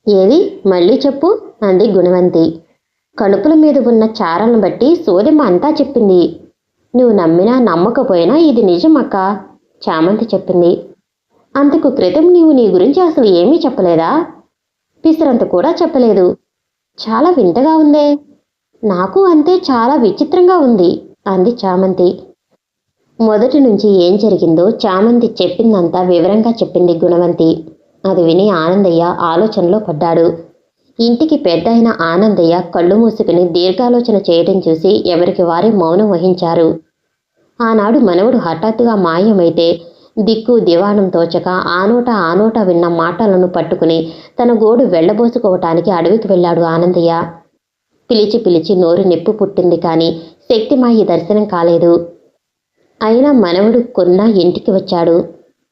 ఏది మళ్ళీ చెప్పు అంది గుణవంతి. కడుపుల మీద ఉన్న చారలను బట్టి సోదెమ్మ అంతా చెప్పింది. నువ్వు నమ్మినా నమ్మకపోయినా ఇది నిజం అక్క, చామంతి చెప్పింది. అంతకు క్రితం నీవు నీ గురించి అసలు ఏమీ చెప్పలేదా? పిసరంత కూడా చెప్పలేదు. చాలా వింతగా ఉందే. నాకు అంతే, చాలా విచిత్రంగా ఉంది అంది చామంతి. మొదటి నుంచి ఏం జరిగిందో చామంతి చెప్పిందంతా వివరంగా చెప్పింది గుణవంతి. అది విని ఆనందయ్య ఆలోచనలో పడ్డాడు. ఇంటికి పెద్ద అయిన ఆనందయ్య కళ్ళు మూసుకుని దీర్ఘాలోచన చేయడం చూసి ఎవరికి వారే మౌనం వహించారు. ఆనాడు మనవడు హఠాత్తుగా మాయమైతే దిక్కు దివాణం తోచక ఆ నోట విన్న మాటలను పట్టుకుని తన గోడు వెళ్లబోసుకోవటానికి అడవికి వెళ్ళాడు ఆనందయ్య. పిలిచి పిలిచి నోరు నిప్పు పుట్టింది కాని శక్తిమాయి దర్శనం కాలేదు. అయినా మనవడు కొన్న ఇంటికి వచ్చాడు.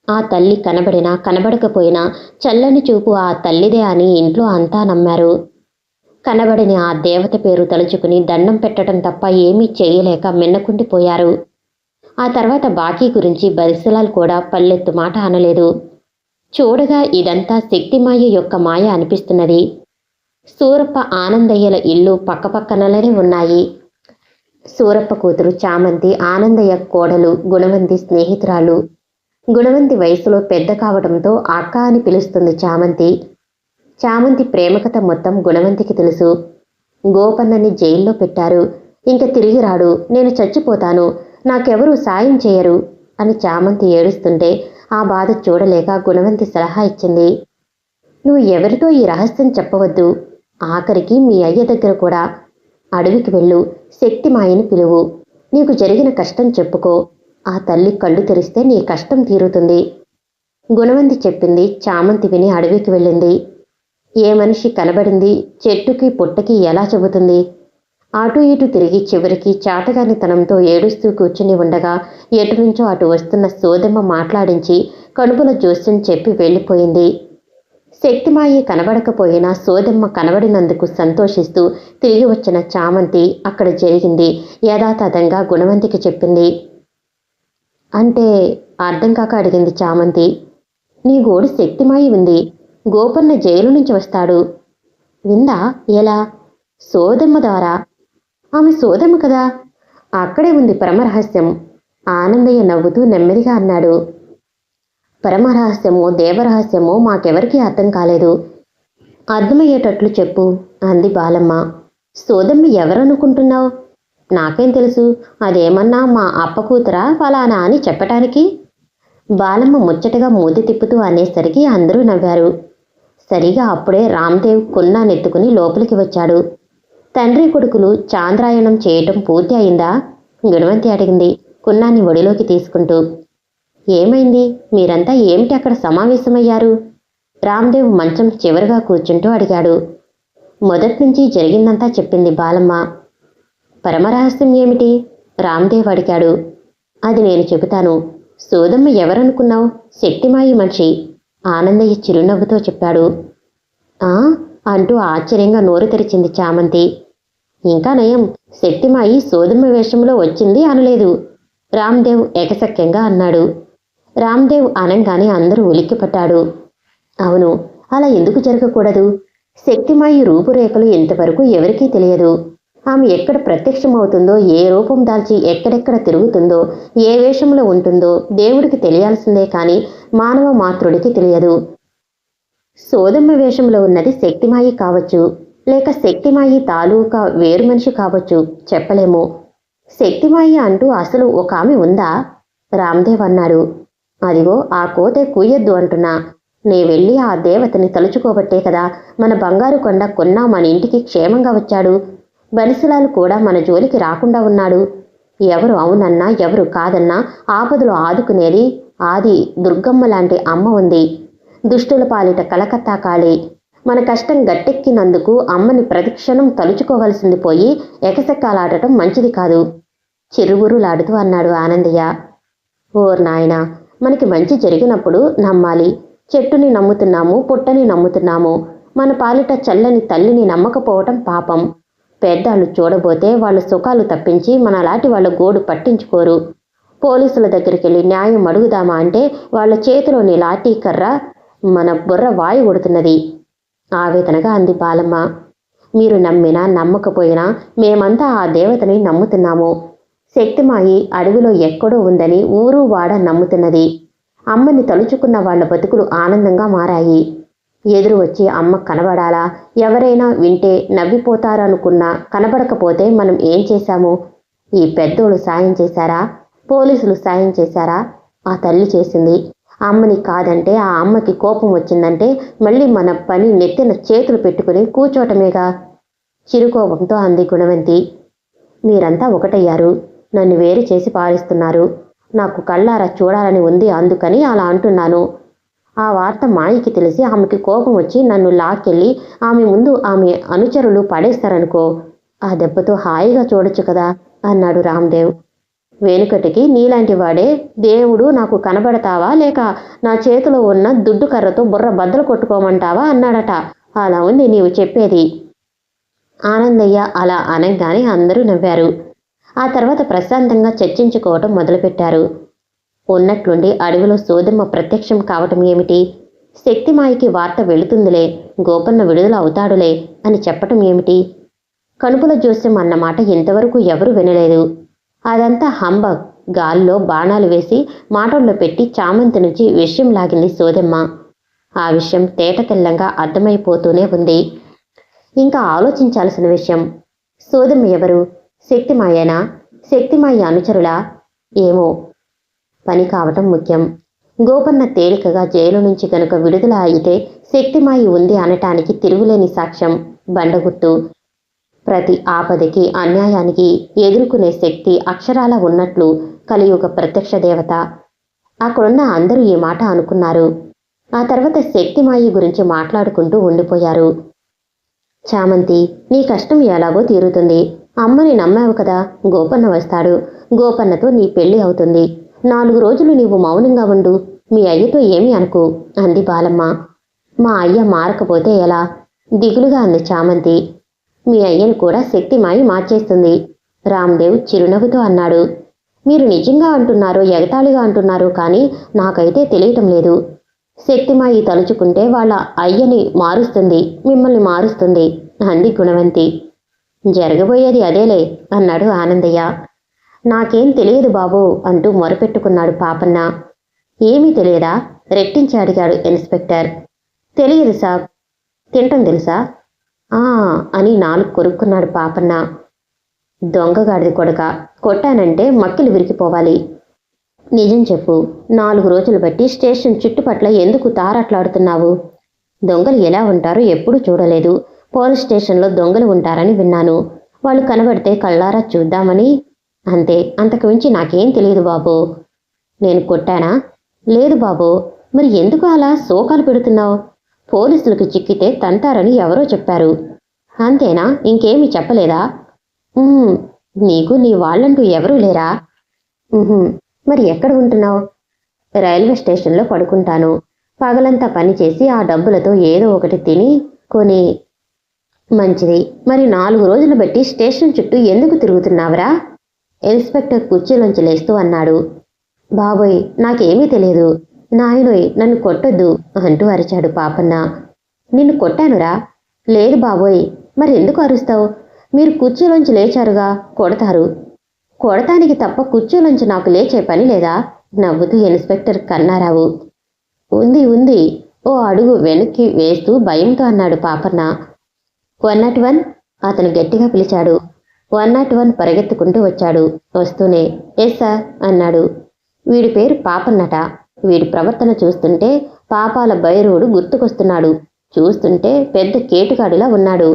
ఆ తల్లి కనబడినా కనబడకపోయినా చల్లని చూపు ఆ తల్లిదే అని ఇంట్లో అంతా నమ్మారు. కనబడిని ఆ దేవత పేరు తలుచుకుని దండం పెట్టడం తప్ప ఏమీ చేయలేక మిన్నకుండిపోయారు. ఆ తర్వాత బాకీ గురించి బరిసలాలు కూడా పల్లెత్తు మాట అనలేదు. చూడగా ఇదంతా శక్తిమాయ యొక్క మాయ అనిపిస్తున్నది. సూరప్ప ఆనందయ్యల ఇల్లు పక్కపక్కనలనే ఉన్నాయి. సూరప్ప కూతురు చామంతి ఆనందయ్య కోడలు గుణవంతి స్నేహితురాలు. గుణవంతి వయసులో పెద్ద కావడంతో అక్క అని పిలుస్తుంది చామంతి. చామంతి ప్రేమకథ మొత్తం గుణవంతికి తెలుసు. గోపన్నని జైల్లో పెట్టారు. ఇంక తిరిగి రాడు, నేను చచ్చిపోతాను, నాకెవరూ సాయం చేయరు అని చామంతి ఏడుస్తుంటే ఆ బాధ చూడలేక గుణవంతి సలహా ఇచ్చింది. నువ్వు ఎవరితో ఈ రహస్యం చెప్పవద్దు. ఆఖరికి మీ అయ్య దగ్గర కూడా. అడవికి వెళ్ళు, శక్తిమాయని పిలువు, నీకు జరిగిన కష్టం చెప్పుకో. ఆ తల్లి కళ్ళు తెరిస్తే నీ కష్టం తీరుతుంది. గుణవంతి చెప్పింది. చామంతి విని అడవికి వెళ్ళింది. ఏ మనిషి కనబడింది చెట్టుకి పుట్టకి ఎలా చెబుతుంది? అటు ఇటు తిరిగి చివరికి చాతగానితనంతో ఏడుస్తూ కూర్చుని ఉండగా ఎటు నుంచో అటు వస్తున్న సోదెమ్మ మాట్లాడించి కడుపుల జోస్యం చెప్పి వెళ్ళిపోయింది. శక్తిమాయి కనబడకపోయినా సోదెమ్మ కనబడినందుకు సంతోషిస్తూ తిరిగి వచ్చిన చామంతి అక్కడ జరిగింది యథాతథంగా గుణవంతికి చెప్పింది. అంటే అర్థం కాక అడిగింది చామంతి. నీ గోడు శక్తిమాయి ఉంది. గోపన్న జైలు నుంచి వస్తాడు. విందా? ఎలా? సోదెమ్మ ద్వారా. ఆమె సోదెమ్మ కదా. అక్కడే ఉంది పరమరహస్యం. ఆనందయ్య నవ్వుతూ నెమ్మదిగా అన్నాడు. పరమరహస్యమో దేవరహస్యమో మాకెవరికీ అర్థం కాలేదు. అర్థమయ్యేటట్లు చెప్పు అంది బాలమ్మ. సోదెమ్మ ఎవరనుకుంటున్నావు? నాకేం తెలుసు? అదేమన్నా మా అప్ప కూతురా ఫలానా అని చెప్పటానికి? బాలమ్మ ముచ్చటగా మూతి తిప్పుతూ అనేసరికి అందరూ నవ్వారు. సరిగా అప్పుడే రామ్దేవ్ కున్నానెత్తుకుని లోపలికి వచ్చాడు. తండ్రి కొడుకులు చాంద్రాయణం చేయటం పూర్తి అయిందా? గుణవంతి అడిగింది కున్నాని ఒడిలోకి తీసుకుంటూ. ఏమైంది? మీరంతా ఏమిటి అక్కడ సమావేశమయ్యారు? రామ్దేవ్ మంచం చివరిగా కూర్చుంటూ అడిగాడు. మొదట్నుంచి జరిగిందంతా చెప్పింది బాలమ్మ. పరమరహస్యం ఏమిటి? రామ్దేవ్ అడిగాడు. అది నేను చెబుతాను. సోదమ్మ ఎవరనుకున్నావు? శక్తిమాయి మనిషి. ఆనందయ్య చిరునవ్వుతో చెప్పాడు. ఆ అంటూ ఆశ్చర్యంగా నోరు తెరిచింది చామంతి. ఇంకా నయం, శక్తిమాయి సోదమ్మ వేషంలో వచ్చింది అనలేదు. రామ్దేవ్ ఎకసక్యంగా అన్నాడు. రామ్దేవ్ అనంగానే అందరూ ఉలిక్కిపడ్డాడు. అవును, అలా ఎందుకు జరగకూడదు? శక్తిమాయి రూపురేఖలు ఇంతవరకు ఎవరికీ తెలియదు. ఆమె ఎక్కడ ప్రత్యక్షమవుతుందో, ఏ రూపం దాల్చి ఎక్కడెక్కడ తిరుగుతుందో, ఏ వేషంలో ఉంటుందో దేవుడికి తెలియాల్సిందే కాని మానవ మాతృడికి తెలియదు. సోదమ్మ వేషంలో ఉన్నది శక్తిమాయి కావచ్చు, లేక శక్తిమాయి తాలూకా వేరు మనిషి కావచ్చు, చెప్పలేము. శక్తిమాయి అంటూ అసలు ఒక ఆమె ఉందా? రామ్దేవ్ అన్నాడు. అదిగో ఆ కోతే కూయొద్దు అంటున్నా. నే వెళ్ళి ఆ దేవతని తలుచుకోబట్టే కదా మన బంగారు కొండ కొన్నా మన ఇంటికి క్షేమంగా వచ్చాడు. బనిసలాలు కూడా మన జోలికి రాకుండా ఉన్నాడు. ఎవరు అవునన్నా ఎవరు కాదన్నా ఆపదలు ఆదుకునేది ఆది దుర్గమ్మ లాంటి అమ్మ ఉంది. దుష్టుల పాలిట కలకత్తా కాళీ. మన కష్టం గట్టెక్కినందుకు అమ్మని ప్రతిక్షణం తలుచుకోవలసింది పోయి ఎకసెక్కాలాడటం మంచిది కాదు, చిరుబురులాడుతూ అన్నాడు ఆనందయ్య. ఓర్ నాయనా, మనకి మంచి జరిగినప్పుడు నమ్మాలి. చెట్టుని నమ్ముతున్నాము, పుట్టని నమ్ముతున్నాము. మన పాలిట చల్లని తల్లిని నమ్మకపోవటం పాపం. పెద్దాళ్ళు చూడబోతే వాళ్ళ సుఖాలు తప్పించి మనలాంటి వాళ్ళ గోడు పట్టించుకోరు. పోలీసుల దగ్గరికి వెళ్ళి న్యాయం అడుగుదామా అంటే వాళ్ళ చేతిలోని లాఠీ కర్ర మన బుర్ర వాయి కొడుతున్నది. ఆవేదనగా అంది బాలమ్మ. మీరు నమ్మినా నమ్మకపోయినా మేమంతా ఆ దేవతని నమ్ముతున్నాము. శక్తిమాయి అడవిలో ఎక్కడో ఉందని ఊరు వాడ నమ్ముతున్నది. అమ్మని తలుచుకున్న వాళ్ల బతుకులు ఆనందంగా మారాయి. ఎదురు వచ్చి అమ్మ కనబడాలా, ఎవరైనా వింటే నవ్విపోతారనుకున్నా కనబడకపోతే మనం ఏం చేశాము? ఈ పెద్దోళ్ళు సాయం చేశారా? పోలీసులు సాయం చేశారా? ఆ తల్లి చేసింది. అమ్మని కాదంటే ఆ అమ్మకి కోపం వచ్చిందంటే మళ్ళీ మన పని నెత్తిన చేతులు పెట్టుకుని కూర్చోటమేగా. చిరుకోపంతో అంది గుణవంతి. మీరంతా ఒకటయ్యారు. నన్ను వేరు చేసి పారిస్తున్నారు. నాకు కళ్ళారా చూడాలని ఉంది, అందుకని అలా అంటున్నాను. ఆ వార్త మాయికి తెలిసి ఆమెకి కోపం వచ్చి నన్ను లాక్కెళ్ళి ఆమె ముందు ఆమె అనుచరులు పడేస్తారనుకో, ఆ దెబ్బతో హాయిగా చూడొచ్చు కదా అన్నాడు రామ్దేవ్. వెనుకటికి నీలాంటి వాడే దేవుడు నాకు కనబడతావా లేక నా చేతిలో ఉన్న దుడ్డు కర్రతో బుర్ర బద్దలు కొట్టుకోమంటావా అన్నాడట. అలా ఉంది నీవు చెప్పేది. ఆనందయ్య అలా అనగానే అందరూ నవ్వారు. ఆ తర్వాత ప్రశాంతంగా చర్చించుకోవటం మొదలుపెట్టారు. ఉన్నట్లుండి అడవిలో సోదమ్మ ప్రత్యక్షం కావటం ఏమిటి? శక్తిమాయికి వార్త వెళుతుందిలే, గోపన్న విడుదల అవుతాడులే అని చెప్పటం ఏమిటి? కనుపుల జోస్యం అన్నమాట ఇంతవరకు ఎవరూ వినలేదు. అదంతా హంబగ్. గాల్లో బాణాలు వేసి మాటల్లో పెట్టి చామంతి నుంచి విషయం లాగింది సోదమ్మ. ఆ విషయం తేటతెల్లంగా అర్థమైపోతూనే ఉంది. ఇంకా ఆలోచించాల్సిన విషయం, సోదమ్మ ఎవరు? శక్తిమాయేనా? శక్తిమాయి అనుచరులా? ఏమో, పని కావటం ముఖ్యం. గోపన్న తేలికగా జైలు నుంచి గనుక విడుదల అయితే శక్తిమాయి ఉంది అనటానికి తిరుగులేని సాక్ష్యం బండగుర్తు. ప్రతి ఆపదకి అన్యాయానికి ఎదుర్కొనే శక్తి అక్షరాల ఉన్నట్లు కలియుగ ప్రత్యక్ష దేవత. అక్కడున్న అందరూ ఈ మాట అనుకున్నారు. ఆ తర్వాత శక్తిమాయి గురించి మాట్లాడుకుంటూ ఉండిపోయారు. చామంతి, నీ కష్టం ఎలాగో తీరుతుంది. అమ్మని నమ్మావు కదా, గోపన్న వస్తాడు. గోపన్నతో నీ పెళ్లి అవుతుంది. 4 రోజులు నీవు మౌనంగా ఉండు. మీ అయ్యతో ఏమీ అనుకు అంది బాలమ్మ. మా అయ్య మారకపోతే ఎలా? దిగులుగా అంది చామంతి. మీ అయ్యను కూడా శక్తిమాయి మార్చేస్తుంది రామ్దేవ్ చిరునవ్వుతో అన్నాడు. మీరు నిజంగా అంటున్నారో ఎగతాళిగా అంటున్నారో కానీ నాకైతే తెలియటం లేదు. శక్తిమాయి తలుచుకుంటే వాళ్ళ అయ్యని మారుస్తుంది, మిమ్మల్ని మారుస్తుంది అంది గుణవంతి. జరగబోయేది అదేలే అన్నాడు ఆనందయ్య. నాకేం తెలియదు బాబు అంటూ మొరపెట్టుకున్నాడు పాపన్న. ఏమీ తెలియదా? రెట్టించి అడిగాడు ఇన్స్పెక్టర్. తెలియదు సాబ్. తింటం తెలుసా? అని నాలుగు కొరుక్కున్నాడు పాపన్న. దొంగగాడిది కొడక, కొట్టానంటే మక్కిలు విరిగిపోవాలి. నిజం చెప్పు, 4 రోజులు బట్టి స్టేషన్ చుట్టుపట్ల ఎందుకు తారాట్లాడుతున్నావు? దొంగలు ఎలా ఉంటారో ఎప్పుడూ చూడలేదు. పోలీస్ స్టేషన్లో దొంగలు ఉంటారని విన్నాను. వాళ్ళు కనబడితే కళ్ళారా చూద్దామని. అంతే, అంతకు మించి నాకేం తెలియదు బాబు. నేను కొట్టానా? లేదు బాబు. మరి ఎందుకు అలా శోకాలు పెడుతున్నావు? పోలీసులకు చిక్కితే తంటారని ఎవరో చెప్పారు. అంతేనా? ఇంకేమీ చెప్పలేదా? నీకు నీ వాళ్ళంటూ ఎవరూ లేరా? మరి ఎక్కడ ఉంటున్నావు? రైల్వే స్టేషన్లో పడుకుంటాను. పగలంతా పనిచేసి ఆ డబ్బులతో ఏదో ఒకటి తిని కొని. మంచిది. మరి 4 రోజులు బట్టి స్టేషన్ చుట్టూ ఎందుకు తిరుగుతున్నావురా? ఇన్స్పెక్టర్ కుర్చీలోంచి లేస్తూ అన్నాడు. బాబోయ్, నాకేమీ తెలియదు. నాయనోయ్, నన్ను కొట్టొద్దు అంటూ అరిచాడు పాపన్న. నిన్ను కొట్టానురా? లేదు బాబోయ్. మరి ఎందుకు అరుస్తావు? మీరు కుర్చీలోంచి లేచారుగా, కొడతారు. కొడటానికి తప్ప కుర్చీలోంచి నాకు లేచే పని లేదా? నవ్వుతూ ఇన్స్పెక్టర్ కన్నారావు. ఉంది. ఓ అడుగు వెనక్కి వేస్తూ భయంతో అన్నాడు పాపన్న. 101 అతను గట్టిగా పిలిచాడు. 101 పరిగెత్తుకుంటూ వచ్చాడు. వస్తూనే ఎస్ సార్ అన్నాడు. వీడి పేరు పాపన్నట. వీడి ప్రవర్తన చూస్తుంటే పాపాల భైరవుడు గుర్తుకొస్తున్నాడు. చూస్తుంటే పెద్ద కేటుగాడిలా ఉన్నాడు.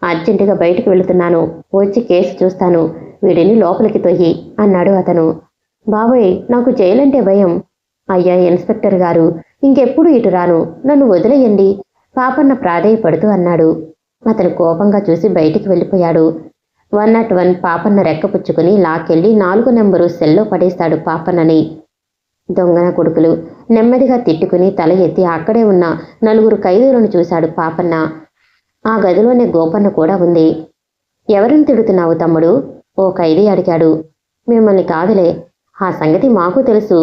అర్జెంటుగా బయటకు వెళుతున్నాను. వచ్చి కేసు చూస్తాను. వీడిని లోపలికి తొయ్యి అన్నాడు అతను. బాబోయ్, నాకు జైలంటే భయం. అయ్యా ఇన్స్పెక్టర్ గారు, ఇంకెప్పుడు ఇటు రాను. నన్ను వదిలేయండి పాపన్న ప్రాధేయపడుతూ అన్నాడు. అతను కోపంగా చూసి బయటికి వెళ్ళిపోయాడు. 101 పాపన్న రెక్కపుచ్చుకుని లాక్కెళ్ళి 4 నెంబరు సెల్లో పడేశాడు పాపన్నని. దొంగన కొడుకులు నెమ్మదిగా తిట్టుకుని తల ఎత్తి అక్కడే ఉన్న 4 ఖైదీలను చూశాడు పాపన్న. ఆ గదిలోనే గోపన్న కూడా ఉంది. ఎవరిని తిడుతున్నావు తమ్ముడు? ఓ ఖైదీ అడిగాడు. మిమ్మల్ని కాదులే, ఆ సంగతి మాకు తెలుసు.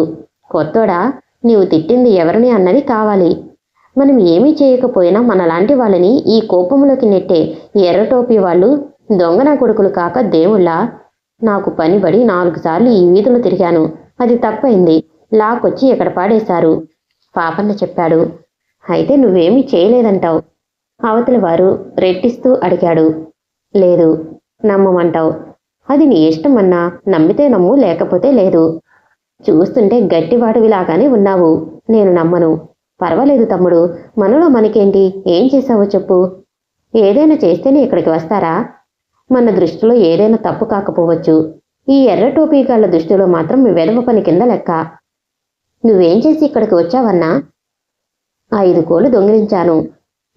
కొత్తోడా, నీవు తిట్టింది ఎవరిని అన్నది కావాలి. మనం ఏమీ చేయకపోయినా మనలాంటి వాళ్ళని ఈ కోపంలోకి నెట్టే ఎర్ర టోపీ వాళ్ళు దొంగన కొడుకులు కాక దేవుళ్ళా? నాకు పనిబడి 4 సార్లు ఈ వీధులు తిరిగాను. అది తప్పైంది. లాక్కొచ్చి ఇక్కడ పాడేశారు పాపన్న చెప్పాడు. అయితే నువ్వేమీ చేయలేదంటావు? అవతలి వారు రెట్టిస్తూ అడిగాడు. లేదు. నమ్మమంటావు? అది నీ ఇష్టమన్నా. నమ్మితే నమ్ము, లేకపోతే లేదు. చూస్తుంటే గట్టివాడివిలాగానే ఉన్నావు. నేను నమ్మను. పర్వాలేదు తమ్ముడు, మనలో మనకేంటి? ఏం చేశావో చెప్పు. ఏదైనా చేస్తేనే ఇక్కడికి వస్తారా? మన దృష్టిలో ఏదైనా తప్పు కాకపోవచ్చు. ఈ ఎర్ర టోపీగాళ్ల దృష్టిలో మాత్రం మీ వెధవ పని కింద లెక్క. నువ్వేం చేసి ఇక్కడికి వచ్చావన్నా? 5 కోళ్లు దొంగిలించాను.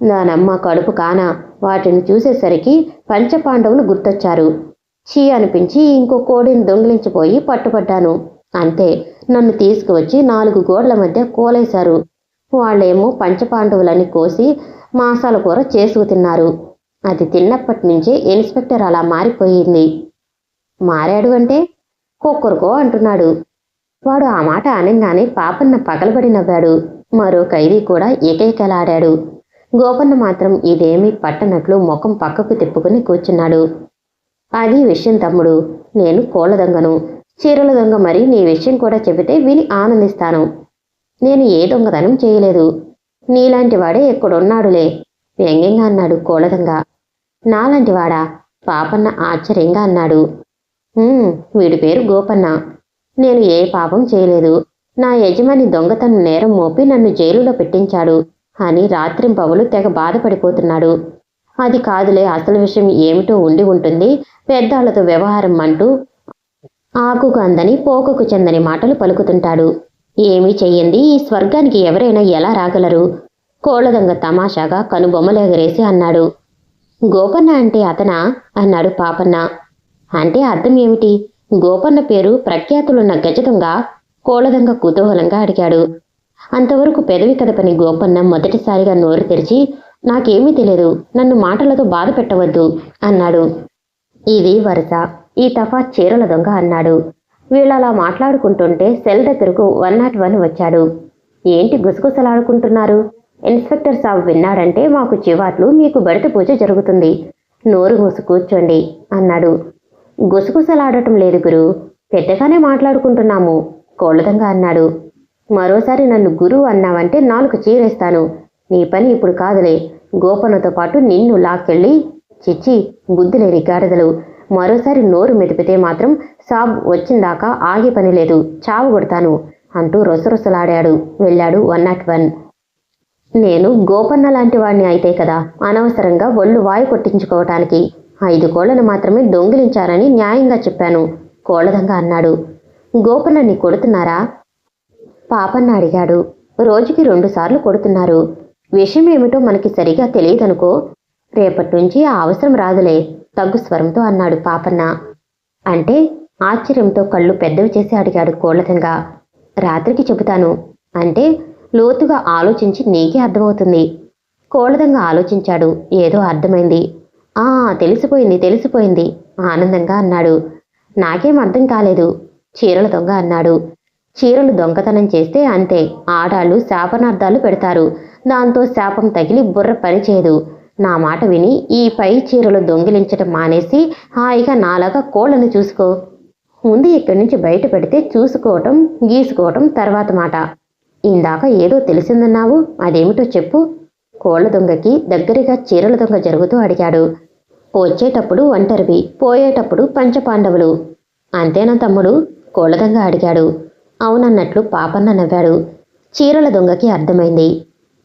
దానమ్మ కడుపు కానా. వాటిని చూసేసరికి పంచపాండవులు గుర్తొచ్చారు. చీ అనిపించి ఇంకో కోడిని దొంగిలించిపోయి పట్టుపడ్డాను. అంతే. నన్ను తీసుకువచ్చి 4 గోడల మధ్య కోలేశారు. వాళ్ళేమో పంచపాండవులని కోసి మాసాల కూర చేసుకు తిన్నారు. అది తిన్నప్పటి నుంచే ఇన్స్పెక్టర్ అలా మారిపోయింది. మారాడు అంటే కుక్కరుకో అంటున్నాడు. వాడు ఆ మాట అనగానే పాపన్న పగలబడి నవ్వాడు. మరో ఖైదీ కూడా ఏకైకలాడాడు. గోపన్న మాత్రం ఇదేమీ పట్టనట్లు ముఖం పక్కకు తిప్పుకుని కూర్చున్నాడు. అది విషయం తమ్ముడు. నేను కోళ్ల దొంగను, చీరల దొంగ. మరి నీ విషయం కూడా చెబితే విని ఆనందిస్తాను. నేను ఏ దొంగతనం చేయలేదు. నీలాంటి వాడే ఎక్కడున్నాడులే వ్యంగ్యంగా అన్నాడు కోళ్ల దొంగ. నాలాంటివాడా? పాపన్న ఆశ్చర్యంగా అన్నాడు. వీడి పేరు గోపన్న. నేను ఏ పాపం చేయలేదు. నా యజమాని దొంగతనం నేరం మోపి నన్ను జైలులో పెట్టించాడు అని రాత్రింపవలు తెగ బాధపడిపోతున్నాడు. అది కాదులే, అసలు విషయం ఏమిటో ఉండి ఉంటుంది. పెద్దాళ్లతో వ్యవహారం అంటూ ఆకుకు అందని పోకుకు చెందని మాటలు పలుకుతుంటాడు. ఏమీ చెయ్యండి ఈ స్వర్గానికి ఎవరైనా ఎలా రాగలరు? కోళ్ల దొంగ తమాషాగా కనుబొమ్మలెగరేసి అన్నాడు. గోపన్న అంటే అతనా? అన్నాడు పాపన్న. అంటే అర్థం ఏమిటి? గోపన్న పేరు ప్రఖ్యాతులున్న గజదొంగ? కోళ్ల దొంగ కుతూహలంగా అడిగాడు. అంతవరకు పెదవి కదపని గోపన్న మొదటిసారిగా నోరు తెరిచి, నాకేమీ తెలియదు, నన్ను మాటలతో బాధ పెట్టవద్దు అన్నాడు. ఇది వరుస. ఈ తఫా చీరల దొంగ అన్నాడు. వీళ్ళలా మాట్లాడుకుంటుంటే సెల్ దగ్గరకు 101 వచ్చాడు. ఏంటి గుసగుసలాడుకుంటున్నారు? ఇన్స్పెక్టర్ సాబ్ విన్నాడంటే మాకు చివాట్లు, మీకు బడిత పూజ జరుగుతుంది. నోరు మూసి కూర్చోండి అన్నాడు. గుసగుసలాడటం లేదు గురు, పెద్దగానే మాట్లాడుకుంటున్నాము కోళ్ల దొంగ అన్నాడు. మరోసారి నన్ను గురువు అన్నావంటే 4 చీరేస్తాను. నీ పని ఇప్పుడు కాదులే. గోపన్నతో పాటు నిన్ను లాక్కెళ్ళి. చిచ్చి, బుద్ధి లేని గాడిదలు. మరోసారి నోరు మెదిపితే మాత్రం సాబ్ వచ్చిందాకా ఆగే పని లేదు, చావు కొడతాను అంటూ రొసరొసలాడాడు. వెళ్ళాడు 101. నేను గోపన్న లాంటి వాడిని అయితే కదా అనవసరంగా ఒళ్ళు వాయు కొట్టించుకోవటానికి 5 కోళ్లను మాత్రమే దొంగిలించారని న్యాయంగా చెప్పాను కోళ్ల దొంగ అన్నాడు. గోపన్నని కొడుతున్నారా? పాపన్న అడిగాడు. రోజుకి 2 సార్లు కొడుతున్నారు. విషయం ఏమిటో మనకి సరిగా తెలియదనుకో. రేపటి నుంచి ఆ అవసరం రాదులే తగ్గు స్వరంతో అన్నాడు పాపన్న. అంటే? ఆశ్చర్యంతో కళ్ళు పెద్దవి చేసి అడిగాడు కోళ్ల దొంగ. రాత్రికి చెబుతాను. అంటే? లోతుగా ఆలోచించి నీకే అర్థమవుతుంది. కోళ్ల దొంగ ఆలోచించాడు. ఏదో అర్థమైంది. తెలిసిపోయింది ఆనందంగా అన్నాడు. నాకేం అర్థం కాలేదు. చీరల దొంగ అన్నాడు. చీరలు దొంగతనం చేస్తే అంతే, ఆడాళ్ళు శాపనార్థాలు పెడతారు. దాంతో శాపం తగిలి బుర్ర పనిచేయదు. నా మాట విని ఈ పై చీరలు దొంగిలించటం మానేసి హాయిగా నాలాగా కోళ్లను చూసుకో. ముందు ఇక్కడి నుంచి బయట పెడితే చూసుకోవటం గీసుకోవటం తర్వాత మాట. ఇందాక ఏదో తెలిసిందన్నావు, అదేమిటో చెప్పు. కోళ్ల దొంగకి దగ్గరగా చీరల దొంగ జరుగుతూ అడిగాడు. వచ్చేటప్పుడు ఒంటరివి, పోయేటప్పుడు పంచపాండవులు. అంతేనా తమ్ముడు? కోళ్ల దొంగ అడిగాడు. అవునన్నట్లు పాపన్న నవ్వాడు. చీరల దొంగకి అర్థమైంది.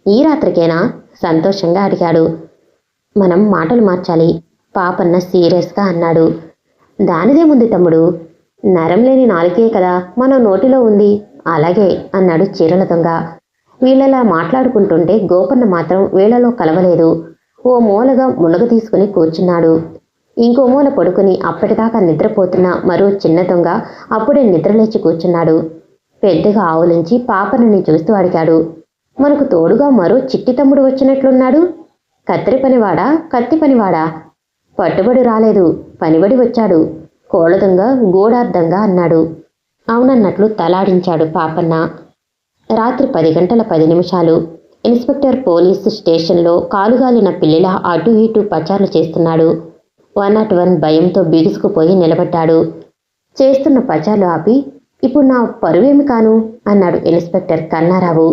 ఈ రాత్రికేనా? సంతోషంగా అడిగాడు. మనం మాటలు మార్చాలి పాపన్న సీరియస్గా అన్నాడు. దానిదేముంది తమ్ముడు, నరం లేని నాలుకే కదా మన నోటిలో ఉంది. అలాగే అన్నాడు చీరల దొంగ. వీళ్ళలా మాట్లాడుకుంటుంటే గోపన్న మాత్రం వీళ్లలో కలవలేదు. ఓ మూలగా మునగ తీసుకుని కూర్చున్నాడు. ఇంకో మూల పడుకుని అప్పటిదాకా నిద్రపోతున్న మరో చిన్న దొంగ అప్పుడే నిద్రలేచి కూర్చున్నాడు. పెద్దగా ఆవులించి పాపనని చూస్తూ అడిగాడు. మనకు తోడుగా మరో చిట్టి తమ్ముడు వచ్చినట్లున్నాడు. కత్తిరి పనివాడా, కత్తి పనివాడా? పట్టుబడి రాలేదు, పనిబడి వచ్చాడు కోళ్ల దొంగ గూఢార్థంగా అన్నాడు. అవునన్నట్లు తలాడించాడు పాపన్న. రాత్రి 10 గంటల 10 నిమిషాలు. ఇన్స్పెక్టర్ పోలీసు స్టేషన్లో కాలుగాలిన పిల్లిలా అటు ఇటు పచారులు చేస్తున్నాడు. 101 భయంతో బిగుసుకుపోయి నిలబడ్డాడు. చేస్తున్న పచారులు ఆపి, ఇప్పుడు నా పరువేమి కాను అన్నాడు ఇన్స్పెక్టర్ కన్నారావు.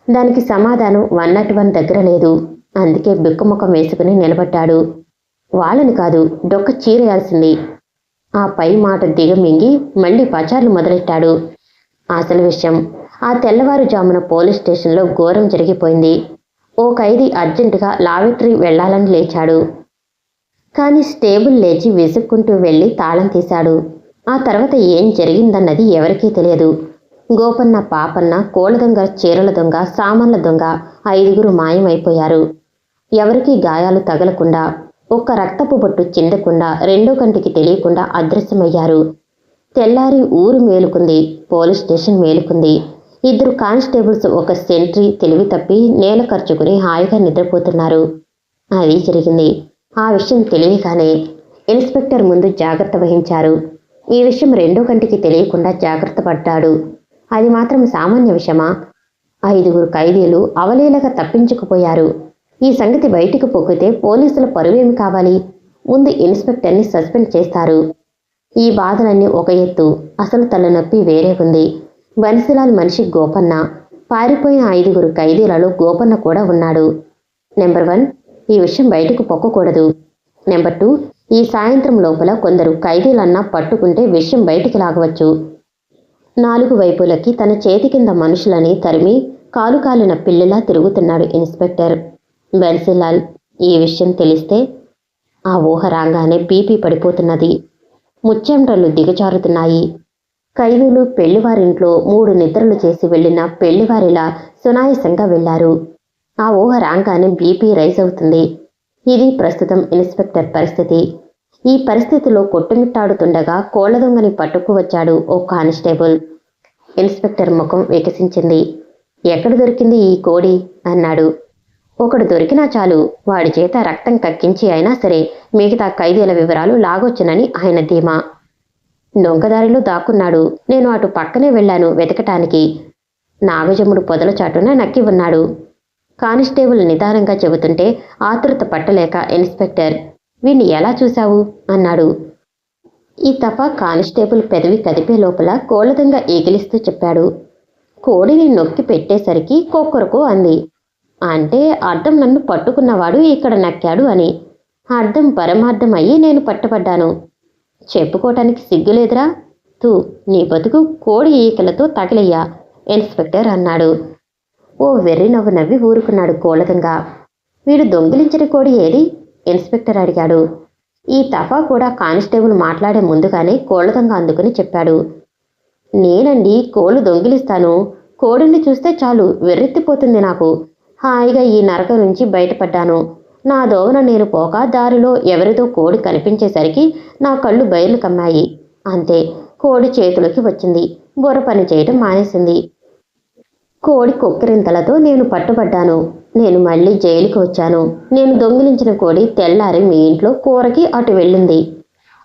దానికి సమాధానం 101 దగ్గర లేదు. అందుకే బిక్కుముఖం వేసుకుని నిలబడ్డాడు. వాళ్ళని కాదు, డొక్క చీరేయాల్సింది. ఆ పై మాట దిగమింగి మళ్ళీ పచారులు మొదలెట్టాడు. అసలు విషయం, ఆ తెల్లవారుజామున పోలీస్ స్టేషన్లో ఘోరం జరిగిపోయింది. ఓ ఖైదీ అర్జెంటుగా లావెటరీ వెళ్లాలని లేచాడు. కానీ స్టేబుల్ లేచి విసుక్కుంటూ వెళ్ళి తాళం తీశాడు. ఆ తర్వాత ఏం జరిగిందన్నది ఎవరికీ తెలియదు. గోపన్న, పాపన్న, కోళ్ళ దొంగ, చీరల దొంగ, సామాన్ల దొంగ 5 మాయమైపోయారు. ఎవరికీ గాయాలు తగలకుండా, ఒక్క రక్తపు బొట్టు చిందకుండా, రెండో కంటికి తెలియకుండా అదృశ్యమయ్యారు. తెల్లారి ఊరు మేలుకుంది, పోలీస్ స్టేషన్ మేలుకుంది. 2 కానిస్టేబుల్స్, ఒక సెంట్రీ తెలివి తప్పి నేల ఖర్చుకుని హాయిగా నిద్రపోతున్నారు. అది జరిగింది. ఆ విషయం తెలియగానే ఇన్స్పెక్టర్ ముందు జాగ్రత్త వహించారు. ఈ విషయం రెండో కంటికి తెలియకుండా జాగ్రత్త పడ్డాడు. అది మాత్రం సామాన్య విషయమా? 5 ఖైదీలు అవలీలగా తప్పించుకుపోయారు. ఈ సంగతి బయటికి పొక్కితే పోలీసుల పరువేమి కావాలి? ముందు ఇన్స్పెక్టర్ని సస్పెండ్ చేస్తారు. ఈ బాధలన్నీ ఒక ఎత్తు, అసలు తలనొప్పి వేరే ఉంది. బన్సీలాల్ మనిషి గోపన్న. పారిపోయిన 5 ఖైదీలలో గోపన్న కూడా ఉన్నాడు. నెంబర్ 1, ఈ విషయం బయటకు పొక్కకూడదు. నెంబర్ 2, ఈ సాయంత్రం లోపల కొందరు ఖైదీలన్నా పట్టుకుంటే విషయం బయటికి లాగవచ్చు. 4 వైపులకి తన చేతి కింద మనుషులని తరిమి కాలు కాలిన పిల్లిలా తిరుగుతున్నాడు ఇన్స్పెక్టర్. బన్సీలాల్ ఈ విషయం తెలిస్తే ఆ ఊహ రాగానే బీపీ పడిపోతున్నది. ముచ్చెండ్రలు దిగజారుతున్నాయి. ఖైదీలు పెళ్లివారింట్లో 3 నిద్రలు చేసి వెళ్లిన పెళ్లివారిలా సునాయాసంగా వెళ్లారు. ఆ ఊహ రాగానే బీపీ రైజ్ అవుతుంది. ఇది ప్రస్తుతం ఇన్స్పెక్టర్ పరిస్థితి. ఈ పరిస్థితిలో కొట్టుమిట్టాడుతుండగా కోళ్ల దొంగని పట్టుకు వచ్చాడు ఓ కానిస్టేబుల్. ఇన్స్పెక్టర్ ముఖం వికసించింది. ఎక్కడ దొరికింది ఈ కోడి అన్నాడు. ఒకడు దొరికినా చాలు, వాడి చేత రక్తం కక్కించి అయినా సరే మిగతా ఖైదీల వివరాలు లాగొచ్చునని ఆయన ధీమా. దొంగదారిలో దాక్కున్నాడు. నేను అటు పక్కనే వెళ్లాను వెతకటానికి. నాగజముడు పొదల చాటున నక్కి ఉన్నాడు. కానిస్టేబుల్ నిదానంగా చెబుతుంటే ఆతృత పట్టలేక ఇన్స్పెక్టర్, వీణ్ణి ఎలా చూశావు అన్నాడు. ఈ తఫా కానిస్టేబుల్ పెదవి కదిపే లోపల కోళ్ల దొంగ ఈగిలిస్తూ చెప్పాడు. కోడిని నొక్కి పెట్టేసరికి కొక్కరకు అంది. అంటే అర్థం నన్ను పట్టుకున్నవాడు ఇక్కడ నక్కాడు అని. అర్థం పరమార్థం అయ్యి నేను పట్టబడ్డాను. చెప్పుకోవటానికి సిగ్గులేదురా? తూ, నీ బతుకు కోడి ఈకలతో తగిలయ్యా ఇన్స్పెక్టర్ అన్నాడు. ఓ వెర్రి నవ్వు నవ్వి ఊరుకున్నాడు కోళ్ల దొంగ. వీడు దొంగిలించిన కోడి ఏది? ఇన్స్పెక్టర్ అడిగాడు. ఈ తఫా కూడా కానిస్టేబుల్ మాట్లాడే ముందుగానే కోళ్ల దొంగ అందుకుని చెప్పాడు. నేనండి కోళ్లు దొంగిలిస్తాను. కోడిని చూస్తే చాలు వెర్రెత్తిపోతుంది నాకు. హాయిగా ఈ నరకం నుంచి బయటపడ్డాను. నా దోవన నేను పోక దారిలో ఎవరిదో కోడి కనిపించేసరికి నా కళ్ళు బయలు కమ్మాయి. అంతే, కోడి చేతులకి వచ్చింది. బుర్ర పని చేయటం మానేసింది. కోడి కొక్కిరింతలతో నేను పట్టుబడ్డాను. నేను మళ్ళీ జైలుకి వచ్చాను. నేను దొంగిలించిన కోడి తెల్లారి మీ ఇంట్లో కూరకి అటు వెళ్ళింది.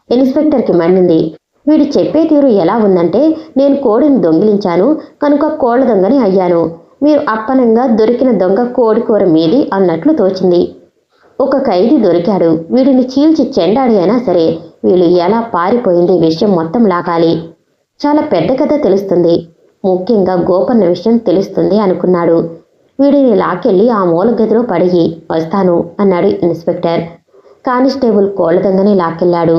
ఇన్స్పెక్టర్కి మండింది. వీడు చెప్పే తీరు ఎలా ఉందంటే, నేను కోడిని దొంగిలించాను కనుక కోళ్ల దొంగని అయ్యాను. మీరు అప్పనంగా దొరికిన దొంగ కోడి కూర మీది అన్నట్లు తోచింది. ఒక ఖైదీ దొరికాడు. వీడిని చీల్చి చెండాడి అయినా సరే వీళ్ళు ఎలా పారిపోయింది విషయం మొత్తం లాగాలి. చాలా పెద్ద కథ తెలుస్తుంది. ముఖ్యంగా గోపన్న విషయం తెలుస్తుంది అనుకున్నాడు. వీడిని లాకెళ్ళి ఆ మూల గదిలో పడిగి వస్తాను అన్నాడు ఇన్స్పెక్టర్. కానిస్టేబుల్ కోళ్ల దొంగని లాకెళ్ళాడు.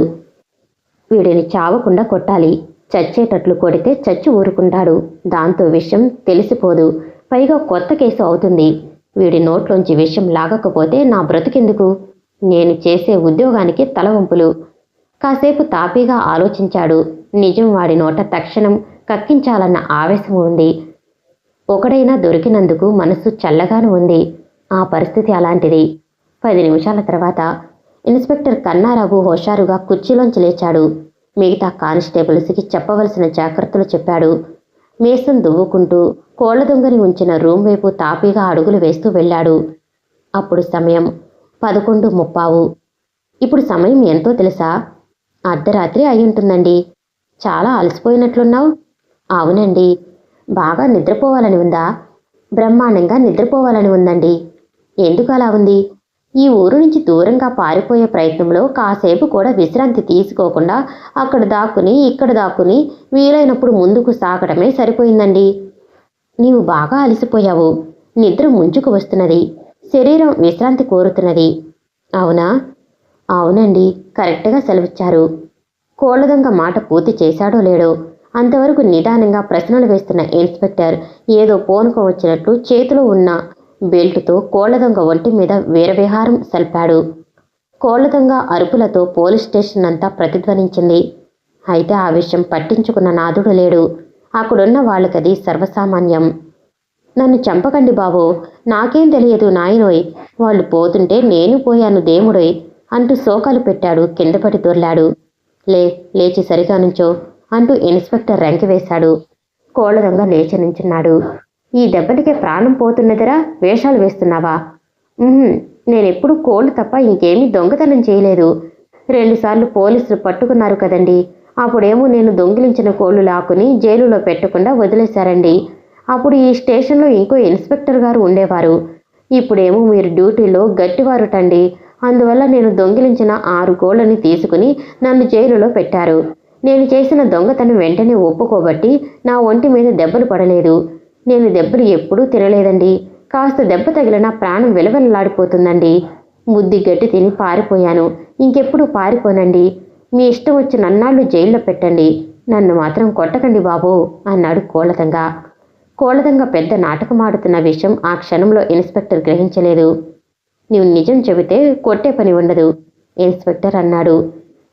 వీడిని చావకుండా కొట్టాలి. చచ్చేటట్లు కొడితే చచ్చి ఊరుకుంటాడు. దాంతో విషయం తెలిసిపోదు. పైగా కొత్త కేసు అవుతుంది. వీడి నోట్లోంచి విషయం లాగకపోతే నా బ్రతుకెందుకు? నేను చేసే ఉద్యోగానికి తలవంపులు. కాసేపు తాపీగా ఆలోచించాడు. నిజం వాడి నోట తక్షణం కక్కించాలన్న ఆవేశం ఉంది. ఒకడైనా దొరికినందుకు మనసు చల్లగాను ఉంది. ఆ పరిస్థితి అలాంటిది. 10 నిమిషాల తర్వాత ఇన్స్పెక్టర్ కన్నారావు హుషారుగా కుర్చీలోంచి లేచాడు. మిగతా కానిస్టేబుల్స్కి చెప్పవలసిన జాగ్రత్తలు చెప్పాడు. మీసం దువ్వుకుంటూ కోళ్ల దొంగని ఉంచిన రూమ్ వైపు తాపీగా అడుగులు వేస్తూ వెళ్ళాడు. అప్పుడు సమయం 11:30. ఇప్పుడు సమయం ఎంతో తెలుసా? అర్ధరాత్రి అయ్యుంటుందండి. చాలా అలసిపోయినట్లున్నావు. అవునండి. బాగా నిద్రపోవాలని ఉందా? బ్రహ్మాండంగా నిద్రపోవాలని ఉందండి. ఎందుకు అలా ఉంది? ఈ ఊరు నుంచి దూరంగా పారిపోయే ప్రయత్నంలో కాసేపు కూడా విశ్రాంతి తీసుకోకుండా అక్కడ దాక్కుని ఇక్కడ దాక్కుని వీలైనప్పుడు ముందుకు సాగడమే సరిపోయిందండి. నీవు బాగా అలసిపోయావు. నిద్ర ముంచుకు వస్తున్నది. శరీరం విశ్రాంతి కోరుతున్నది. అవునా? అవునండి, కరెక్ట్గా సెలవిచ్చారు. కోళ్లదొంగ మాట పూర్తి చేశాడో లేడో అంతవరకు నిదానంగా ప్రశ్నలు వేస్తున్న ఇన్స్పెక్టర్ ఏదో పూనకం వచ్చినట్లు చేతిలో ఉన్న బెల్టుతో కోళ్లదొంగ ఒంటి మీద వీరవిహారం సల్పాడు. కోళ్లదొంగ అరుపులతో పోలీస్ స్టేషన్ అంతా ప్రతిధ్వనించింది. అయితే ఆ విషయం పట్టించుకున్న నాదుడు లేడు. అక్కడున్న వాళ్ళకది సర్వసామాన్యం. నన్ను చంపకండి బాబో, నాకేం తెలియదు నాయనోయ్, వాళ్ళు పోతుంటే నేను పోయాను దేవుడోయ్ అంటూ శోకాలు పెట్టాడు. కిందపడి దొర్లాడు. లేచి సరిగా నుంచో అంటూ ఇన్స్పెక్టర్ రంకివేశాడు. కోళ్లదొంగ లేచి నుంచున్నాడు. ఈ దెబ్బటికే ప్రాణం పోతున్నదిరా, వేషాలు వేస్తున్నావా? నేనెప్పుడు కోళ్ళు తప్ప ఇంకేమీ దొంగతనం చేయలేదు. 2 సార్లు పోలీసులు పట్టుకున్నారు కదండి. అప్పుడేమో నేను దొంగిలించిన కోళ్లు లాక్కుని జైలులో పెట్టకుండా వదిలేశారండి. అప్పుడు ఈ స్టేషన్లో ఇంకో ఇన్స్పెక్టర్ గారు ఉండేవారు. ఇప్పుడేమో మీరు డ్యూటీలో గట్టివారుటండి. అందువల్ల నేను దొంగిలించిన 6 కోళ్లని తీసుకుని నన్ను జైలులో పెట్టారు. నేను చేసిన దొంగతనం వెంటనే ఒప్పుకోబట్టి నా ఒంటి మీద దెబ్బలు పడలేదు. నేను దెబ్బలు ఎప్పుడూ తినలేదండి. కాస్త దెబ్బ తగిలిన ప్రాణం విలవిలలాడిపోతుందండి. బుద్ధి గట్టి తిని పారిపోయాను. ఇంకెప్పుడు పారిపోనండి. మీ ఇష్టం వచ్చి నన్నాళ్ళు జైల్లో పెట్టండి. నన్ను మాత్రం కొట్టకండి బాబు అన్నాడు కోళ్లదొంగ. కోళ్లదొంగ పెద్ద నాటకమాడుతున్న విషయం ఆ క్షణంలో ఇన్స్పెక్టర్ గ్రహించలేదు. నీవు నిజం చెబితే కొట్టే పని ఉండదు ఇన్స్పెక్టర్ అన్నాడు.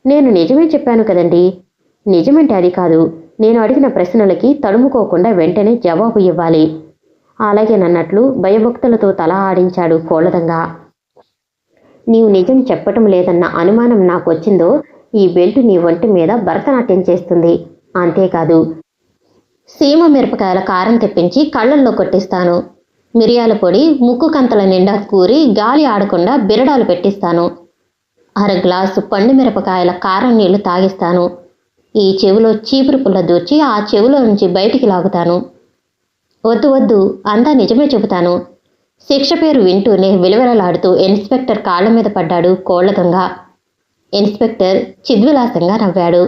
నేను నిజమే చెప్పాను కదండి. నిజమంటే అది కాదు. నేను అడిగిన ప్రశ్నలకి తడుముకోకుండా వెంటనే జవాబు ఇవ్వాలి. అలాగేనన్నట్లు భయభక్తులతో తల ఆడించాడు కోళ్లదొంగ. నీవు నిజం చెప్పటం లేదన్న అనుమానం నాకు వచ్చిందో ఈ బెల్ట్ నీ ఒంటి మీద భరతనాట్యం చేస్తుంది. అంతేకాదు, సీమ మిరపకాయల కారం తెప్పించి కళ్ళల్లో కొట్టిస్తాను. మిరియాల పొడి ముక్కు కంతల నిండా కూరి గాలి ఆడకుండా బిరడాలు పెట్టిస్తాను. 1/2 గ్లాసు పండు మిరపకాయల కారం నీళ్లు తాగిస్తాను. ఈ చెవిలో చీపురు పుల్ల దూర్చి ఆ చెవిలో నుంచి బయటికి లాగుతాను. వద్దు, అంతా నిజమే చెబుతాను. శిక్ష పేరు వింటూనే విలవిలలాడుతూ ఇన్స్పెక్టర్ కాళ్ల మీద పడ్డాడు కోళ్లదొంగ. ఇన్స్పెక్టర్ చిద్విలాసంగా నవ్వాడు.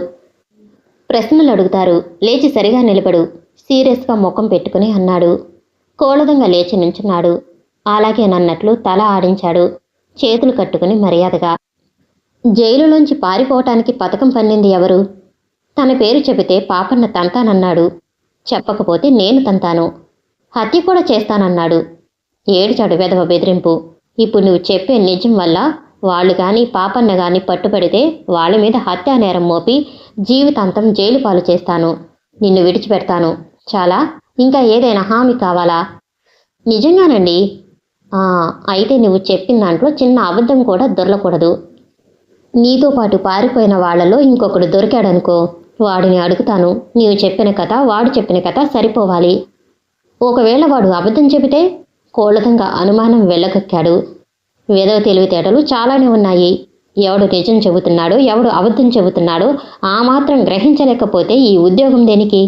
ప్రశ్నలు అడుగుతారు, లేచి సరిగా నిలబడు సీరియస్గా ముఖం పెట్టుకుని అన్నాడు. కోళ్లదొంగ లేచి నుంచున్నాడు. అలాగేనన్నట్లు తల ఆడించాడు, చేతులు కట్టుకుని మర్యాదగా. జైలులోంచి పారిపోవటానికి పథకం పన్నింది ఎవరు? తన పేరు చెబితే పాపన్న తంతానన్నాడు. చెప్పకపోతే నేను తంతాను. హత్య కూడా చేస్తానన్నాడు. ఏడ్చాడు వెధవ బెదిరింపు. ఇప్పుడు నువ్వు చెప్పే నిజం వల్ల వాళ్ళు కానీ పాపన్న కానీ పట్టుబడితే వాళ్ళ మీద హత్యా నేరం మోపి జీవితాంతం జైలు పాలు చేస్తాను. నిన్ను విడిచిపెడతాను. చాలా? ఇంకా ఏదైనా హామీ కావాలా? నిజంగానండి. అయితే నువ్వు చెప్పిన దాంట్లో చిన్న అబద్ధం కూడా దొరలకూడదు. నీతో పాటు పారిపోయిన వాళ్లలో ఇంకొకడు దొరికాడనుకో, వాడిని అడుగుతాను. నీవు చెప్పిన కథ వాడు చెప్పిన కథ సరిపోవాలి. ఒకవేళ వాడు అబద్ధం చెబితే? కోళ్లదొంగ అనుమానం వెళ్ళగక్కాడు. వెధవ తెలివితేటలు చాలానే ఉన్నాయి. ఎవడు నిజం చెబుతున్నాడో ఎవడు అబద్ధం చెబుతున్నాడో ఆ మాత్రం గ్రహించలేకపోతే ఈ ఉద్యోగం దేనికి?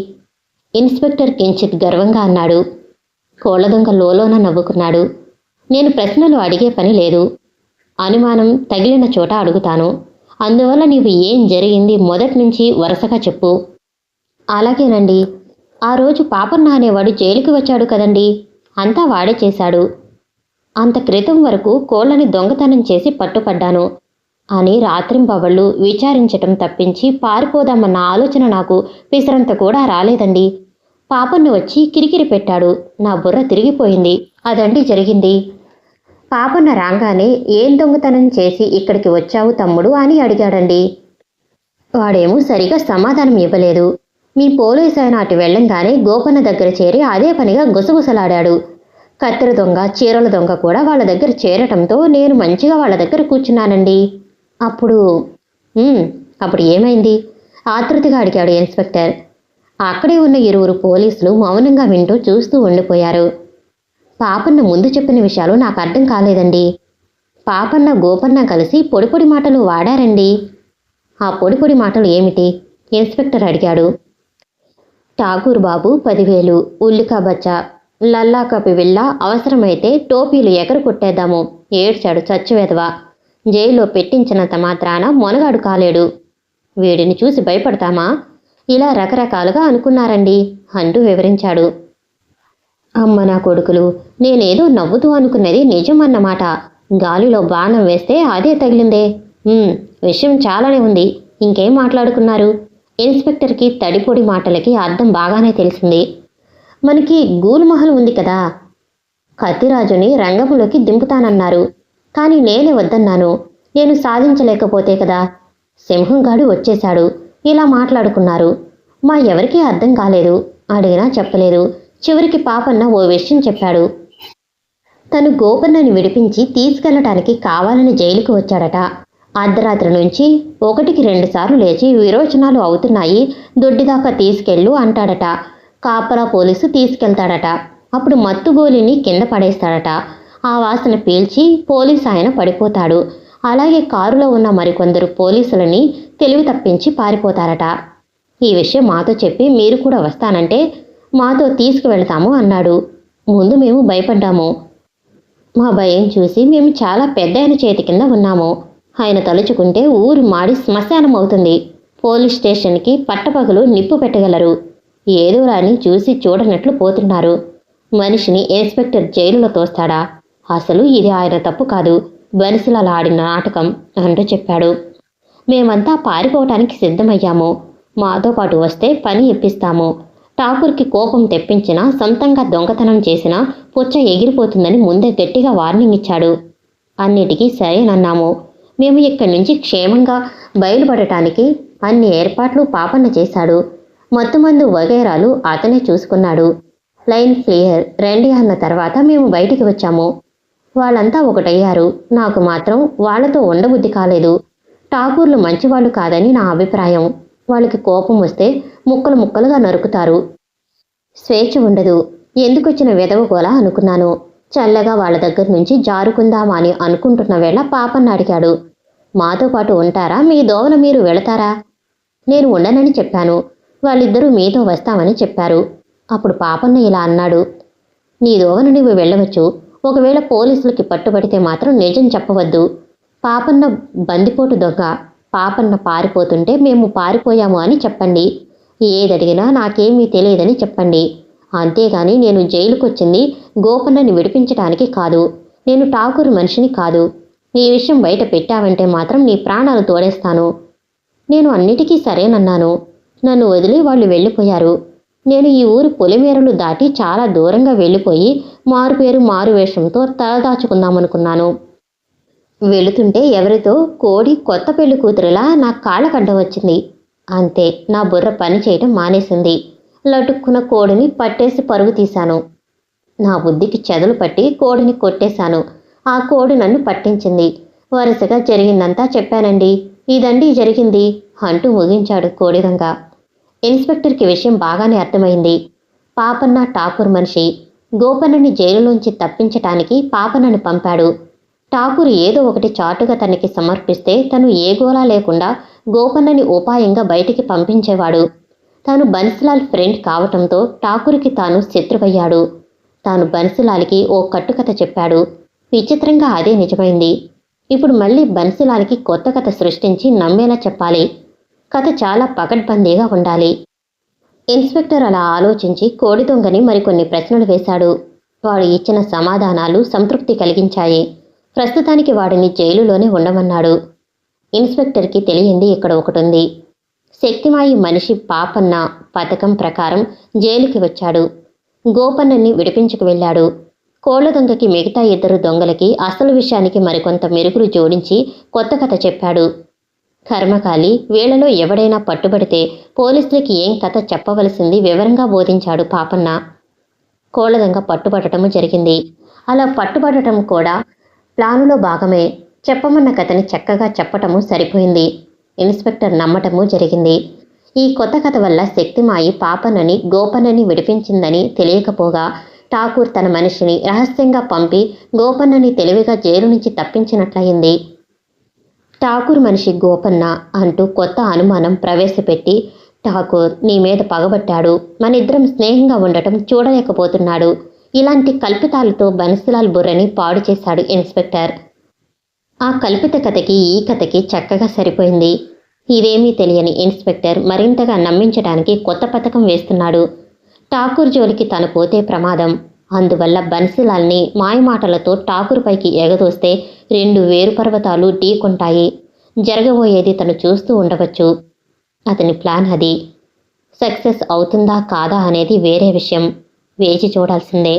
ఇన్స్పెక్టర్ కించిత్ గర్వంగా అన్నాడు. కోళ్లదొంగ లోలోన నవ్వుకున్నాడు. నేను ప్రశ్నలు అడిగే పని లేదు. అనుమానం తగిలిన చోట అడుగుతాను. అందువల్ల నీవు ఏం జరిగింది మొదటి నుంచి వరుసగా చెప్పు. అలాగేనండి. ఆ రోజు పాపన్న అనేవాడు జైలుకి వచ్చాడు కదండి, అంతా వాడే చేశాడు. అంత క్రితం వరకు కోళ్లని దొంగతనం చేసి పట్టుపడ్డాను అని రాత్రింబవళ్ళు విచారించటం తప్పించి పారిపోదామన్న ఆలోచన నాకు పిసరంత కూడా రాలేదండి. పాపన్న వచ్చి కిరికిరి పెట్టాడు. నా బుర్ర తిరిగిపోయింది. అదండి జరిగింది. పాపన్న రాగానే ఏం దొంగతనం చేసి ఇక్కడికి వచ్చావు తమ్ముడు అని అడిగాడండి. వాడేమో సరిగా సమాధానం ఇవ్వలేదు. మీ పోలీసు ఆయన అటు వెళ్ళంగానే గోపన్న దగ్గర చేరి అదే పనిగా గుసగుసలాడాడు. కత్తెర దొంగ, చీరల దొంగ కూడా వాళ్ళ దగ్గర చేరటంతో నేను మంచిగా వాళ్ళ దగ్గర కూర్చున్నానండి. అప్పుడు ఏమైంది? ఆతృతిగా అడిగాడు ఇన్స్పెక్టర్. అక్కడే ఉన్న 2 పోలీసులు మౌనంగా వింటూ చూస్తూ ఉండిపోయారు. పాపన్న ముందు చెప్పిన విషయాలు నాకు అర్థం కాలేదండి. పాపన్న గోపన్న కలిసి పొడి మాటలు వాడారండి. ఆ పొడి మాటలు ఏమిటి? ఇన్స్పెక్టర్ అడిగాడు. ఠాగూర్ బాబు 10,000, ఉల్లికా బచ్చా లల్లా కపి వెళ్ళ అవసరమైతే టోపీలు ఎగరు కొట్టేద్దాము, ఏడ్చాడు చచ్చువెదవా. జైల్లో పెట్టించినంత మాత్రాన మొనగాడు కాలేడు. వీడిని చూసి భయపడతామా? ఇలా రకరకాలుగా అనుకున్నారండి అంటూ వివరించాడు. అమ్మ నా కొడుకులు, నేనేదో నవ్వుతూ అనుకున్నది నిజం అన్నమాట. గాలిలో బాణం వేస్తే అదే తగిలిందే. విషయం చాలానే ఉంది. ఇంకేం మాట్లాడుకున్నారు? ఇన్స్పెక్టర్కి తడిపొడి మాటలకి అర్థం బాగానే తెలిసింది. మనకి గూలుమహల్ ఉంది కదా, కత్తిరాజుని రంగంలోకి దింపుతానన్నారు. కానీ నేనే వద్దన్నాను. నేను సాధించలేకపోతే కదా. సింహంగాడు వచ్చేశాడు. ఇలా మాట్లాడుకున్నారు. మా ఎవరికీ అర్థం కాలేదు. అడిగినా చెప్పలేదు. చివరికి పాపన్న ఓ విషయం చెప్పాడు. తను గోపన్నని విడిపించి తీసుకెళ్లటానికి కావాలని జైలుకు వచ్చాడట. అర్ధరాత్రి నుంచి 1కి 2 సార్లు లేచి విరోచనాలు అవుతున్నాయి, దొడ్డిదాకా తీసుకెళ్ళు అంటాడట. కాపలా పోలీసు తీసుకెళ్తాడట. అప్పుడు మత్తుగోలిని కింద పడేస్తాడట. ఆ వాసన పీల్చి పోలీసు ఆయన పడిపోతాడు. అలాగే కారులో ఉన్న మరికొందరు పోలీసులని తెలివి తప్పించి పారిపోతారట. ఈ విషయం మాతో చెప్పి మీరు కూడా వస్తానంటే మాతో తీసుకువెళ్తాము అన్నాడు. ముందు మేము భయపడ్డాము. మా భయం చూసి మేము చాలా పెద్దాయన చేతి కింద ఉన్నాము. ఆయన తలుచుకుంటే ఊరు మాడి శ్మశానం అవుతుంది. పోలీస్ స్టేషన్కి పట్టపగలు నిప్పు పెట్టగలరు. ఏదో రాని చూసి చూడనట్లు పోతున్నారు. మనిషిని ఇన్స్పెక్టర్ జైలులో తోస్తాడా? అసలు ఇది ఆయన తప్పు కాదు, బనిసిలాల ఆడిన నాటకం అంటూ చెప్పాడు. మేమంతా పారిపోవటానికి సిద్ధమయ్యాము. మాతో పాటు వస్తే పని ఇప్పిస్తాము. ఠాకూర్కి కోపం తెప్పించినా, సొంతంగా దొంగతనం చేసినా పుచ్చ ఎగిరిపోతుందని ముందే గట్టిగా వార్నింగ్ ఇచ్చాడు. అన్నిటికీ సరేనన్నాము. మేము ఇక్కడి నుంచి క్షేమంగా బయలుపడటానికి అన్ని ఏర్పాట్లు పాపన్న చేశాడు. మత్తుమందు వగైరాలు అతనే చూసుకున్నాడు. లైన్ క్లియర్ రండి అన్న తర్వాత మేము బయటికి వచ్చాము. వాళ్ళంతా ఒకటయ్యారు. నాకు మాత్రం వాళ్లతో ఉండబుద్ధి కాలేదు. ఠాకూర్లు మంచివాళ్ళు కాదని నా అభిప్రాయం. వాళ్ళకి కోపం వస్తే ముక్కలు ముక్కలుగా నరుకుతారు. స్వేచ్ఛ ఉండదు. ఎందుకొచ్చిన వెదవగోలా అనుకున్నాను. చల్లగా వాళ్ళ దగ్గర నుంచి జారుకుందామా అని అనుకుంటున్న వేళ పాపన్న అడిగాడు. మాతో పాటు ఉంటారా, మీ దోవన మీరు వెళతారా? నేను ఉండనని చెప్పాను. వాళ్ళిద్దరూ మీతో వస్తామని చెప్పారు. అప్పుడు పాపన్న ఇలా అన్నాడు. నీ దోవన నువ్వు వెళ్ళవచ్చు. ఒకవేళ పోలీసులకి పట్టుబడితే మాత్రం నిజం చెప్పవద్దు. పాపన్న బందిపోటు దొంగ. పాపన్న పారిపోతుంటే మేము పారిపోయాము అని చెప్పండి. ఏదడిగినా నాకేమీ తెలియదని చెప్పండి. అంతేగాని నేను జైలుకొచ్చింది గోపన్నని విడిపించడానికి కాదు. నేను ఠాకూర్ మనిషిని కాదు. ఈ విషయం బయట పెట్టావంటే మాత్రం నీ ప్రాణాలు తోడేస్తాను. నేను అన్నిటికీ సరేనన్నాను. నన్ను వదిలి వాళ్ళు వెళ్ళిపోయారు. నేను ఈ ఊరు పొలిమేరలు దాటి చాలా దూరంగా వెళ్ళిపోయి మారుపేరు మారువేషంతో తలదాచుకుందామనుకున్నాను. వెళుతుంటే ఎవరితో కోడి కొత్త పెళ్లి కూతురులా నా కాళ్ళకడ్డం వచ్చింది. అంతే, నా బుర్ర పని చేయటం మానేసింది. లటుక్కున కోడిని పట్టేసి పరుగు తీశాను. నా బుద్ధికి చెదలు పట్టి కోడిని కొట్టేశాను. ఆ కోడి నన్ను పట్టించింది. వరుసగా జరిగిందంతా చెప్పానండి. ఇదండి జరిగింది అంటూ ముగించాడు కోడిదొంగ. ఇన్స్పెక్టర్కి విషయం బాగానే అర్థమైంది. పాపన్న ఠాకూర్ మనిషి. గోపన్నని జైలులోంచి తప్పించటానికి పాపన్నని పంపాడు. ఠాకూర్ ఏదో ఒకటి చాటుగా తనకి సమర్పిస్తే తను ఏ గోలా లేకుండా గోపన్నని ఉపాయంగా బయటికి పంపించేవాడు. తాను బన్సిలాల్ ఫ్రెండ్ కావటంతో ఠాకూర్కి తాను శత్రువయ్యాడు. తాను బన్సిలాల్కి ఓ కట్టుకథ చెప్పాడు. విచిత్రంగా అదే నిజమైంది. ఇప్పుడు మళ్ళీ బన్సిలాల్కి కొత్త కథ సృష్టించి నమ్మేలా చెప్పాలి. కథ చాలా పకడ్బందీగా ఉండాలి. ఇన్స్పెక్టర్ అలా ఆలోచించి కోడి దొంగని మరికొన్ని ప్రశ్నలు వేశాడు. వాడు ఇచ్చిన సమాధానాలు సంతృప్తి కలిగించాయి. ప్రస్తుతానికి వాడిని జైలులోనే ఉండమన్నాడు. ఇన్స్పెక్టర్కి తెలియంది ఇక్కడ ఒకటుంది. శక్తిమాయి మనిషి పాపన్న పథకం ప్రకారం జైలుకి వచ్చాడు. గోపన్నని విడిపించుకు వెళ్ళాడు. కోళ్ల దొంగకి మిగతా 2 దొంగలకి అసలు విషయానికి మరికొంత మెరుగులు జోడించి కొత్త కథ చెప్పాడు. కర్మకాలి వీళ్లలో ఎవడైనా పట్టుబడితే పోలీసులకి ఏం కథ చెప్పవలసింది వివరంగా బోధించాడు పాపన్న. కోళ్ల దొంగ పట్టుబడటము జరిగింది. అలా పట్టుబడటం కూడా ప్లానులో భాగమే. చెప్పమన్న కథని చక్కగా చెప్పటము సరిపోయింది. ఇన్స్పెక్టర్ నమ్మటము జరిగింది. ఈ కొత్త కథ వల్ల శక్తిమాయి పాపన్నని గోపన్నని విడిపించిందని తెలియకపోగా ఠాకూర్ తన మనిషిని రహస్యంగా పంపి గోపన్నని తెలివిగా జైలు నుంచి తప్పించినట్లయింది. ఠాకూర్ మనిషి గోపన్న అంటూ కొత్త అనుమానం ప్రవేశపెట్టి, ఠాకూర్ నీ మీద పగబట్టాడు. మనిద్దరం స్నేహంగా ఉండటం చూడలేకపోతున్నాడు. ఇలాంటి కల్పితాలతో బన్సీలాల్ బుర్రని పాడు చేశాడు ఇన్స్పెక్టర్. ఆ కల్పిత కథకి ఈ కథకి చక్కగా సరిపోయింది. ఇదేమీ తెలియని ఇన్స్పెక్టర్ మరింతగా నమ్మించడానికి కొత్త పథకం వేస్తున్నాడు. ఠాకూర్ జోలికి తను పోతే ప్రమాదం. అందువల్ల బన్సీలాల్ని మాయమాటలతో ఠాకూర్ పైకి ఎగదోస్తే 2 వేరు పర్వతాలు ఢీకొంటాయి. జరగబోయేది తను చూస్తూ ఉండవచ్చు. అతని ప్లాన్ అది. సక్సెస్ అవుతుందా కాదా అనేది వేరే విషయం. వేచి చూడాల్సిందే.